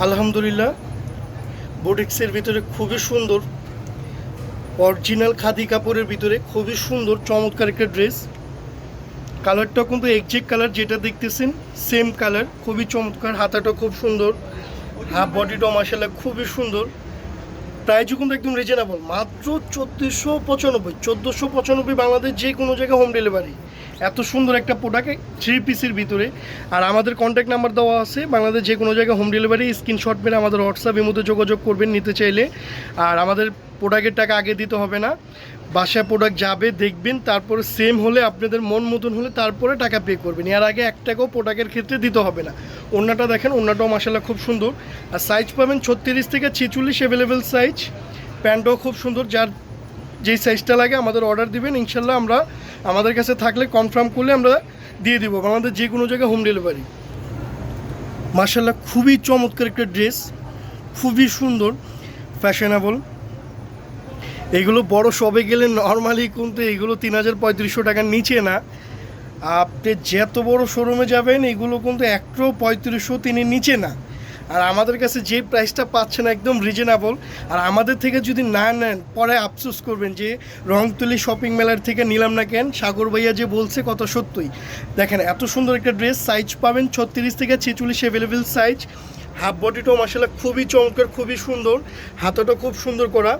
আলহামদুলিল্লাহ, বুটিক্সের ভিতরে খুবই সুন্দর অরিজিনাল খাদি কাপড়ের ভিতরে খুবই সুন্দর চমৎকার একটা ড্রেস। কালারটা কিন্তু এক্সাক্ট কালার যেটা দেখতেছেন সেম কালার, খুবই চমৎকার। হাতাটা খুব সুন্দর, হাফ বডিটাও মাশাআল্লাহ খুবই সুন্দর। প্রাইসও কিন্তু একদম রিজনেবল, মাত্র 1495 বাংলাদেশ যে কোনো জায়গায় হোম ডেলিভারি। এত সুন্দর একটা প্রোডাক্ট 3 পিসের ভিতরে। আর আমাদের কন্ট্যাক্ট নাম্বার দেওয়া আছে, বাংলাদেশ যে কোনো জায়গায় হোম ডেলিভারি। স্ক্রিনশট মেরে আমাদের হোয়াটসঅ্যাপের মধ্যে যোগাযোগ করবেন নিতে চাইলে। আর আমাদের প্রোডাক্টের টাকা আগে দিতে হবে না, বাসায় প্রোডাক্ট যাবে দেখবেন, তারপরে সেম হলে আপনাদের মন মতন হলে তারপরে টাকা পে করবেন। এর আগে 1 টাকাও প্রোডাক্টের ক্ষেত্রে দিতে হবে না। ওড়নাটা দেখেন, ওড়নাটাও মাশাআল্লাহ খুব সুন্দর। আর সাইজ পাবেন 36 থেকে 46 অ্যাভেলেবেল সাইজ। প্যান্টও খুব সুন্দর, যার যেই সাইজটা লাগে আমাদের অর্ডার দিবেন, ইনশাল্লাহ আমরা আমাদের কাছে থাকলে কনফার্ম করলে আমরা দিয়ে দিব আমাদের যে কোনো জায়গায় হোম ডেলিভারি। মাশাআল্লাহ খুবই চমৎকার একটা ড্রেস, খুবই সুন্দর, ফ্যাশনেবল। এগুলো বড় শপে গেলে নর্মালি কিন্তু এগুলো 3000-3500 টাকার নিচে না। আপনি যত বড় শোরুমে যাবেন এগুলো কিন্তু 13500 নিচে না। আর আমাদের কাছে যে প্রাইসটা পাচ্ছেন একদম রিজনেবল। আর আমাদের থেকে যদি না নেন পরে আফসোস করবেন যে রংতুলি শপিং মেলার থেকে নিলাম না কেন। সাগর ভাইয়া যে বলছে কত সত্যই। দেখেন এত সুন্দর একটা ড্রেস, সাইজ পাবেন 36 থেকে 46 অ্যাভেলেবেল সাইজ। হাফ বডিটাও মাশাআল্লাহ খুবই চমৎকার, খুবই সুন্দর, হাতাটা খুব সুন্দর করা।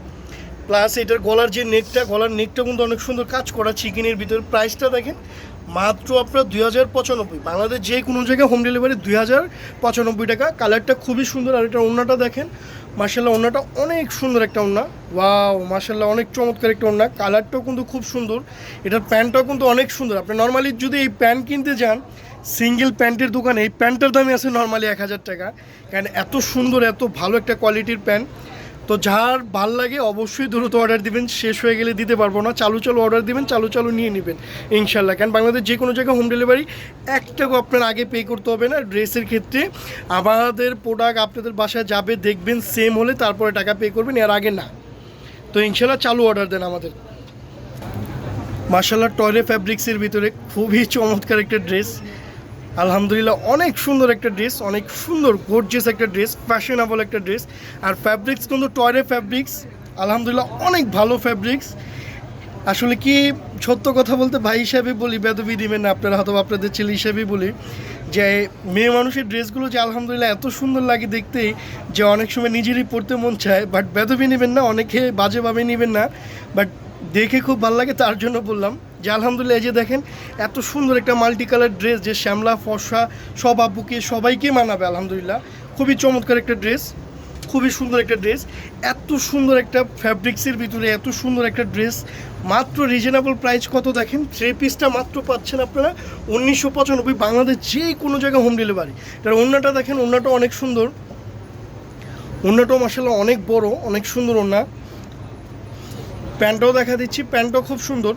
প্লাস এটার গলার যে নেকটা, গলার নেকটা কিন্তু অনেক সুন্দর কাজ করা চিকেনের ভিতর। প্রাইসটা দেখেন মাত্র আপনার 2095, বাংলাদেশ যে কোনো জায়গায় হোম ডেলিভারি 2095 টাকা। কালারটা খুবই সুন্দর। আর এটার ওড়নাটা দেখেন, মাশাআল্লাহ ওড়নাটা অনেক সুন্দর একটা ওড়না। ওয়াও, মাশাআল্লাহ অনেক চমৎকার একটা ওড়না। কালারটাও কিন্তু খুব সুন্দর। এটার প্যান্টটাও কিন্তু অনেক সুন্দর। আপনি নর্মালি যদি এই প্যান্ট কিনতে যান সিঙ্গেল প্যান্টের দোকানে, এই প্যান্টের দামই আছে নর্মালি 1000 টাকা। কারণ এত সুন্দর, এত ভালো একটা কোয়ালিটির প্যান্ট। তো যার ভাল লাগে অবশ্যই দ্রুত অর্ডার দিবেন, শেষ হয়ে গেলে দিতে পারবো না। চালু অর্ডার দিবেন, চালু নিয়ে নেবেন ইনশাল্লাহ। কারণ বাংলাদেশ যে কোনো জায়গায় হোম ডেলিভারি 1 টাকাও আপনার আগে পে করতে হবে না। ড্রেসের ক্ষেত্রে আমাদের প্রোডাক্ট আপনাদের বাসায় যাবে দেখবেন, সেম হলে তারপরে টাকা পে করবেন, এর আগে না। তো ইনশাল্লাহ চালু অর্ডার দেন আমাদের। মাশাআল্লাহ টয়রে ফ্যাব্রিক্সের ভিতরে খুবই চমৎকার একটা ড্রেস। আলহামদুলিল্লাহ অনেক সুন্দর একটা ড্রেস, অনেক সুন্দর গর্জিয়াস একটা ড্রেস, ফ্যাশনেবল একটা ড্রেস। আর ফ্যাব্রিক্স কিন্তু টয়রে ফ্যাব্রিক্স, আলহামদুলিল্লাহ অনেক ভালো ফ্যাব্রিক্স। আসলে কি সত্য কথা বলতে ভাই হিসাবে বলি, বেদবি দিবেন না আপনারা, হয়তো আপনাদের ছেলে হিসাবেই বলি যে মেয়ে মানুষের ড্রেসগুলো যে আলহামদুলিল্লাহ এত সুন্দর লাগে দেখতেই যে অনেক সময় নিজেরই পরতে মন চায়। বাট বেদবি নেবেন না, অনেকে বাজেভাবে নেবেন না, বাট দেখে খুব ভালো লাগে তার জন্য বললাম যে আলহামদুলিল্লাহ। এই যে দেখেন এত সুন্দর একটা মাল্টি কালার ড্রেস, যে শ্যামলা ফর্সা সব আব্বুকে সবাইকে মানাবে আলহামদুলিল্লাহ। খুবই চমৎকার একটা ড্রেস, খুবই সুন্দর একটা ড্রেস। এত সুন্দর একটা ফ্যাব্রিক্সের ভিতরে এত সুন্দর একটা ড্রেস, মাত্র রিজনেবল প্রাইস কত দেখেন। 3 পিসটা মাত্র পাচ্ছেন আপনারা 1995, বাংলাদেশ যে কোনো জায়গায় হোম ডেলিভারি। তার ওড়নাটা দেখেন, ওড়নাটা অনেক সুন্দর, ওড়নাটাও মাশাআল্লাহ অনেক বড়, অনেক সুন্দর ওড়না। প্যান্টটাও দেখা দিচ্ছি, প্যান্টটাও খুব সুন্দর।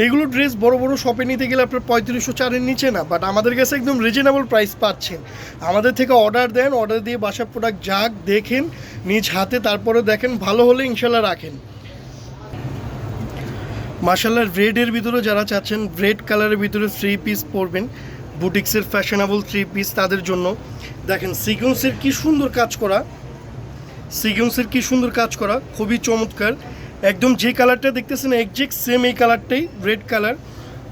এগুলো ড্রেস বড় বড় শপে নিতে গেলে আপনার 3504-এর নিচে না, বাট আমাদের কাছে একদম রিজনেবল প্রাইস পাচ্ছেন। আমাদের থেকে অর্ডার দেন, অর্ডার দিয়ে বাসার প্রোডাক্ট যাক দেখেন নিজ হাতে, তারপরে দেখেন ভালো হলে ইনশাল্লাহ রাখেন। মাশাআল্লাহ রেডের ভিতরে যারা চাচ্ছেন রেড কালারের ভিতরে 3 পিস পরবেন, বুটিক্সের ফ্যাশনেবল 3 পিস তাদের জন্য। দেখেন সিকোয়েন্সের কি সুন্দর কাজ করা, সিকোয়েন্সের কি সুন্দর কাজ করা, খুবই চমৎকার। একদম যে কালারটা দেখতেছেন এক্সাক্ট সেম এই কালারটাই, রেড কালার,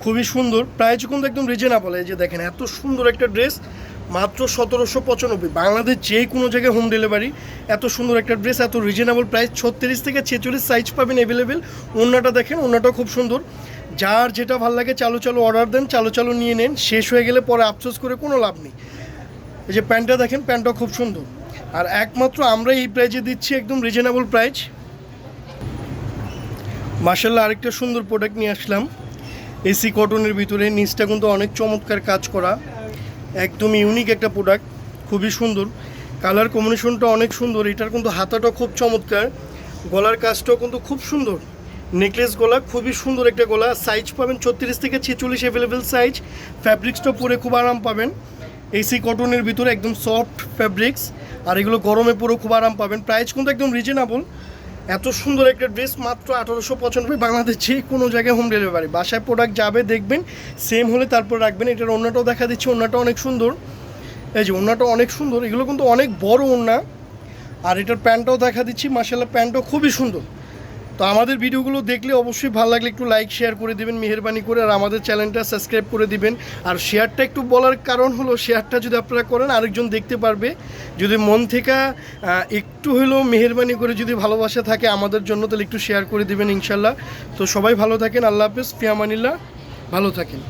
খুবই সুন্দর। প্রাইস কিন্তু একদম রিজনেবল। এই যে দেখেন এত সুন্দর একটা ড্রেস, মাত্র 1795, বাংলাদেশ যে কোনো জায়গায় হোম ডেলিভারি। এত সুন্দর একটা ড্রেস, এত রিজনেবল প্রাইস। 36 থেকে 46 সাইজ পাবেন অ্যাভেলেবেল। ওড়নাটা দেখেন, ওড়নাটাও খুব সুন্দর। যার যেটা ভালো লাগে চালু অর্ডার দেন, চালু নিয়ে নেন, শেষ হয়ে গেলে পরে আফসোস করে কোনো লাভ নেই। এই যে প্যান্টটা দেখেন, প্যান্টটাও খুব সুন্দর। আর একমাত্র আমরা এই প্রাইজে দিচ্ছি একদম রিজনেবল প্রাইস। মাশাআল্লাহ আরেকটা সুন্দর প্রোডাক্ট নিয়ে আসলাম এসি কটনের ভিতরে, নিচটা কিন্তু অনেক চমৎকার কাজ করা, একদম ইউনিক একটা প্রোডাক্ট, খুবই সুন্দর। কালার কম্বিনেশনটা অনেক সুন্দর। এটার কিন্তু হাতাটা খুব চমৎকার, গলার কাজটাও কিন্তু খুব সুন্দর, নেকলেস গলা, খুবই সুন্দর একটা গলা। সাইজ পাবেন 36 থেকে 46 অ্যাভেলেবেল সাইজ। ফ্যাব্রিক্সটা পরে খুব আরাম পাবেন, এসি কটনের ভিতরে একদম সফট ফ্যাব্রিক্স। আর এগুলো গরমে পরে খুব আরাম পাবেন। প্রাইস কিন্তু একদম রিজনেবল। এত সুন্দর একটা ড্রেস মাত্র 1895, বাংলাদেশ যে কোনো জায়গায় হোম ডেলিভারি। বাসায় প্রোডাক্ট যাবে দেখবেন, সেম হলে তারপর রাখবেন। এটার ওড়নাটাও দেখা দিচ্ছে, ওড়নাটা অনেক সুন্দর। এই যে ওড়নাটা অনেক সুন্দর, এগুলো কিন্তু অনেক বড় ওড়না। আর এটার প্যান্টটাও দেখা দিচ্ছি, মাশাআল্লাহ প্যান্টটাও খুবই সুন্দর। তো আমাদের ভিডিওগুলো দেখলে অবশ্যই ভালো লাগলে একটু লাইক শেয়ার করে দিবেন মেহেরবানি করে, আর আমাদের চ্যানেলটা সাবস্ক্রাইব করে দিবেন। আর শেয়ারটা একটু বলার কারণ হলো, শেয়ারটা যদি আপনারা করেন আরেকজন দেখতে পারবে। যদি মন থেকে একটু হলেও মেহেরবানি করে যদি ভালোবাসা থাকে আমাদের জন্য, তাহলে একটু শেয়ার করে দিবেন ইনশাল্লাহ। তো সবাই ভালো থাকেন, আল্লাহ হাফেজ, ফি আমানিল্লাহ, ভালো থাকেন।